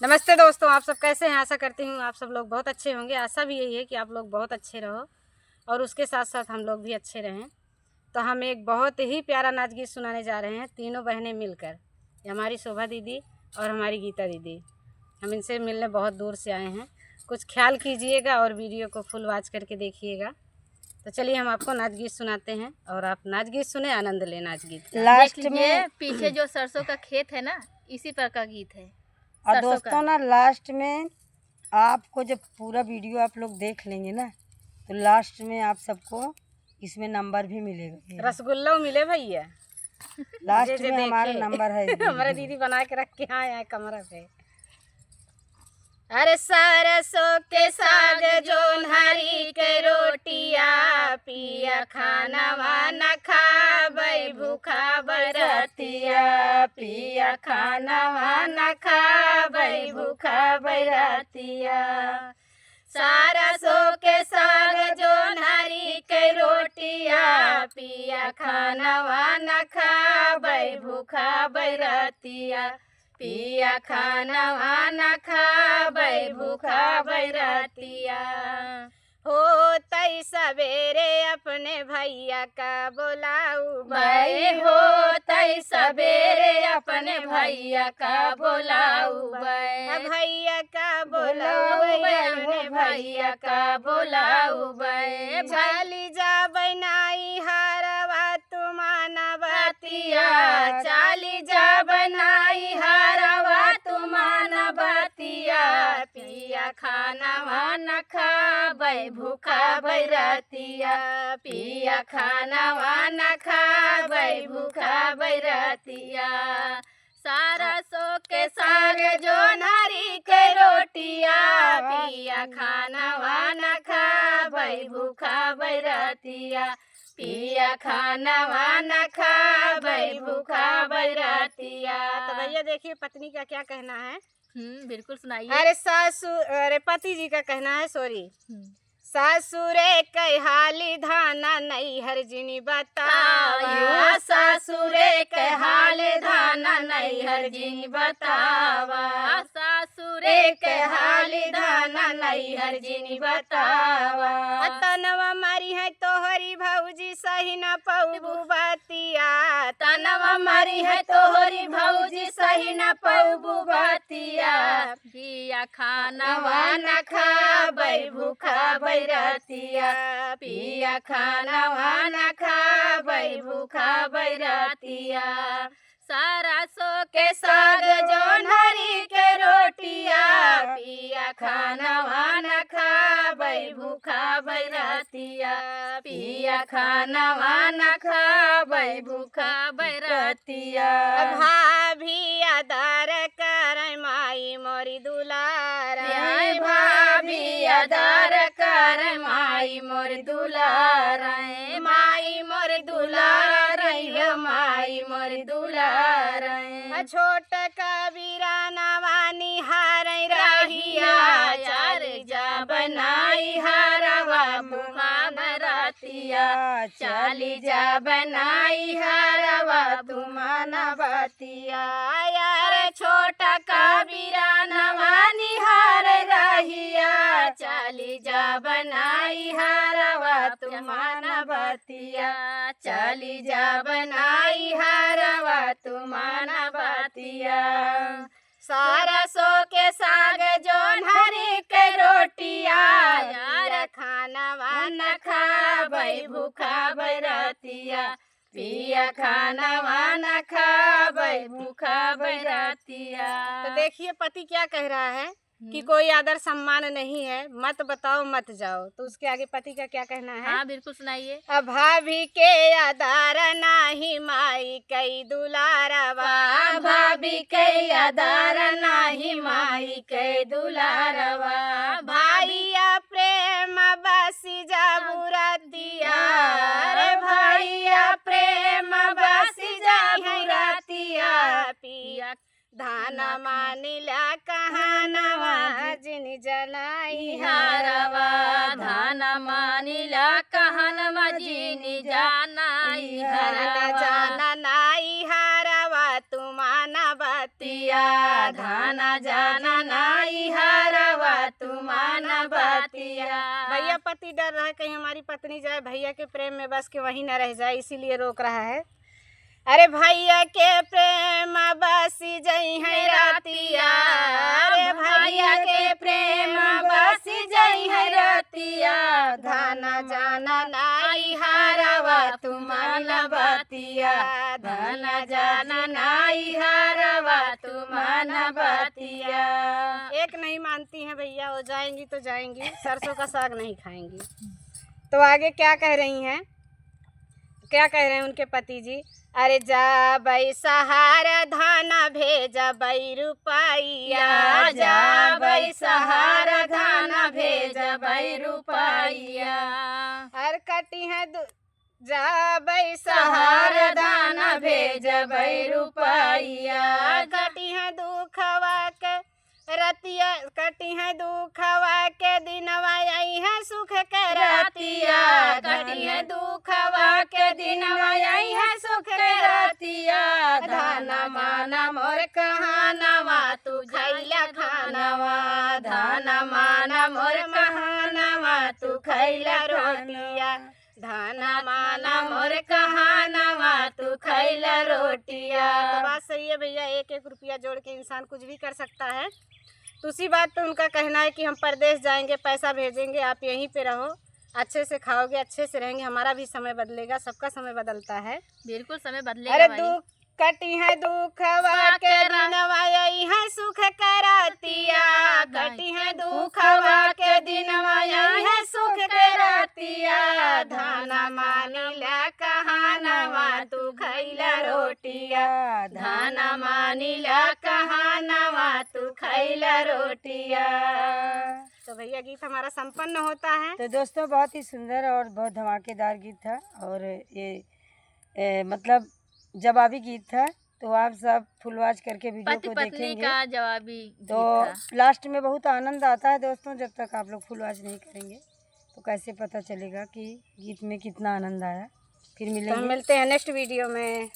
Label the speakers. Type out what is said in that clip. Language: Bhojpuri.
Speaker 1: नमस्ते दोस्तों, आप सब कैसे हैं। आशा करती हूँ आप सब लोग बहुत अच्छे होंगे। आशा भी यही है कि आप लोग बहुत अच्छे रहो और उसके साथ साथ हम लोग भी अच्छे रहें। तो हम एक बहुत ही प्यारा नाच गीत सुनाने जा रहे हैं, तीनों बहनें मिलकर। ये हमारी शोभा दीदी और हमारी गीता दीदी। हम इनसे मिलने बहुत दूर से आए हैं। कुछ ख्याल कीजिएगा और वीडियो को फुल वॉच करके देखिएगा। तो चलिए हम आपको नाच गीत सुनाते हैं और आप नाच गीत सुने, आनंद लें नाच गीत का।
Speaker 2: लास्ट में पीछे जो सरसों का खेत है ना, इसी पर का गीत है।
Speaker 3: और दोस्तों ना, लास्ट में आपको जब पूरा वीडियो आप लोग देख लेंगे ना, तो लास्ट में आप सबको इसमें नंबर भी मिलेगा।
Speaker 1: रसगुल्ला मिले भैया।
Speaker 3: लास्ट में हमारा नंबर है।
Speaker 1: हमारे दीदी बना के रख के आए हैं कमरा पे। अरे सरसों के साग जोन्हरी के रोटिया, पिया खानवा न खाबै भूखा बरतिया, पिया खानवा न खाबै भूखा बरतिया। सरसों के साग जोन्हरी के रोटिया, पिया खानवा न खाबै भूखा बरतिया, पिया खानवा न खाबै भूखा बरतिया। होतै सवेरे अपने भैया का बोलाऊ बई, होतै सवेरे अपने भैया का बोलाऊ बई, भैया का बोलाऊ अपने भैया का बोलाऊ बई। चली जा बनाई हरवा तुमाना बतिया, चली जा बनाई हरवा तुमाना बतिया, पिया खानवा न खाबै भूखा बरतिया, पिया खानवा न खाबै भूखा बरतिया। सरसों के साग जोन्हरी के रोटिया, पिया खानवा न खाबै भूखा बरतिया, पिया खानवा न खाबै भूखा बरतिया। तो भैया देखिए पत्नी का क्या कहना है।
Speaker 2: बिल्कुल सुनाइए।
Speaker 1: अरे पति जी का कहना है, सॉरी। सासुरे कई हाली धाना नैहर जिनी बतावा, सासुरे कई हाली धाना नैहर जिनी बतावा, सासुरे कई हाली धाना नैहर जिनी बतावा। तनवा मारी है तोहरी भौजी सही न पौबू बतिया, तनवा मारी है तोहरी भौजी सही न पौबू बतिया,
Speaker 2: पिया खानवा
Speaker 1: नवा न खाबै भूखा बरतिया, पिया खानवा न खाबै भूखा बरतिया। सरसों के साग जोन्हरी के रोटिया, पिया खानवा न खाबै भूखा बरतिया, पिया खानवा न खाबै भूखा बरतिया। भाभी आदर कर माई मोरी दुलार, भाभी आदर कर माई मोर दुलार, माई मोर दुलार, माई मोर दुलार। छोट कबीरा नवानी हार रहिया, चार जा बनाई हरवा भूखा बरतिया, चाली जा बनाई हरवा तुमाना बतिया। यार छोटा कबीरा नवानी हार रहिया, चाली जा बनाई हरवा तुमाना बतिया, चाली जा बनाई हरवा तुमाना बतिया। सरसों के साग जोन्हरी के रोटिया, यार खानवा न खाबै भूखा बरतिया, पिया खानवा न खाबै भूखा बरतिया। तो देखिए पति क्या कह रहा है कि कोई आदर सम्मान नहीं है, मत बताओ मत जाओ। तो उसके आगे पति का क्या कहना है।
Speaker 2: हाँ बिल्कुल सुनाइए।
Speaker 1: भाभी के आदर नाही माई कई दुलारवा, भाभी के आदर नाही माई कई दुलारवा, भाइया प्रेम बसी जा बुरतिया, रे भाइया प्रेम बसी जा बुरतिया, पिया धाना मानिला कहानवा जिन जलाई हरवा,
Speaker 2: धाना मानिला कहनवा जिनी जानाई
Speaker 1: हरवा, जाना नाई हरवा तुमाना बत बतिया धाना जाना नाई हरवा तू माना बतिया। भैया पति डर रहा है कहीं हमारी पत्नी जाए भैया के प्रेम में बस के वहीं न रह जाए, इसीलिए रोक रहा है। अरे भैया के प्रेम बसी जई है रातिया, अरे भैया के प्रेम बसी जई है रातिया, धाना जाना नाई हरवा तू माना बतिया, धाना जाना नाई हरवा तू माना बतिया। एक नहीं मानती हैं भैया, हो जाएंगी तो जाएंगी, सरसों का साग नहीं खाएंगी। तो आगे क्या कह रही हैं, क्या कह रहे हैं उनके पति जी? अरे जा बई सहारा धाना भेजा बई रुपैया, जा बई सहारा धाना भेजा बई रुपैया। हर कटी है जा बई सहारा धाना भेजा बई रुपैया, कटी है दुखवा के रतिया, कटी है दुखवा के दिनवा आई है सुख के रातिया, कटी है दुखवा के दिनवा आई है सुख के रातिया, धाना माना मोर कहानवा तू खैला खानवा, धाना माना मोर कहानवा तू खैला रोटिया, धाना माना मोर कहानवा तू खैला रोटिया। तो बात सही है भैया, एक एक रुपया जोड़ के इंसान कुछ भी कर सकता है। तो उसी बात पे उनका कहना है कि हम परदेश जाएंगे, पैसा भेजेंगे, आप यहीं पे रहो, अच्छे से खाओगे, अच्छे से रहेंगे, हमारा भी समय बदलेगा, सबका समय बदलता है।
Speaker 2: बिल्कुल समय बदलेगा।
Speaker 1: अरे दुख कटी है दुखवा के दिनवा आई है सुख करातिया, कटी है दुखवा के दिनवा आई है सुख करातिया, धाना मानिला कहानवा तू खैला रोटिया, धाना मानिला कहानवा तू खैला रोटिया। तो भैया गीत हमारा संपन्न होता है।
Speaker 3: तो दोस्तों बहुत ही सुंदर और बहुत धमाकेदार गीत था, और ये मतलब जवाबी गीत था। तो आप सब फुल वॉच करके वीडियो
Speaker 2: पति
Speaker 3: को
Speaker 2: पत्नी
Speaker 3: देखेंगे
Speaker 2: का जवाबी
Speaker 3: तो
Speaker 2: गीत था।
Speaker 3: लास्ट में बहुत आनंद आता है दोस्तों। जब तक आप लोग फुल वॉच नहीं करेंगे तो कैसे पता चलेगा कि गीत में कितना आनंद आया। फिर
Speaker 1: तो हम
Speaker 3: मिलेंगे।
Speaker 1: मिलते हैं नेक्स्ट वीडियो में।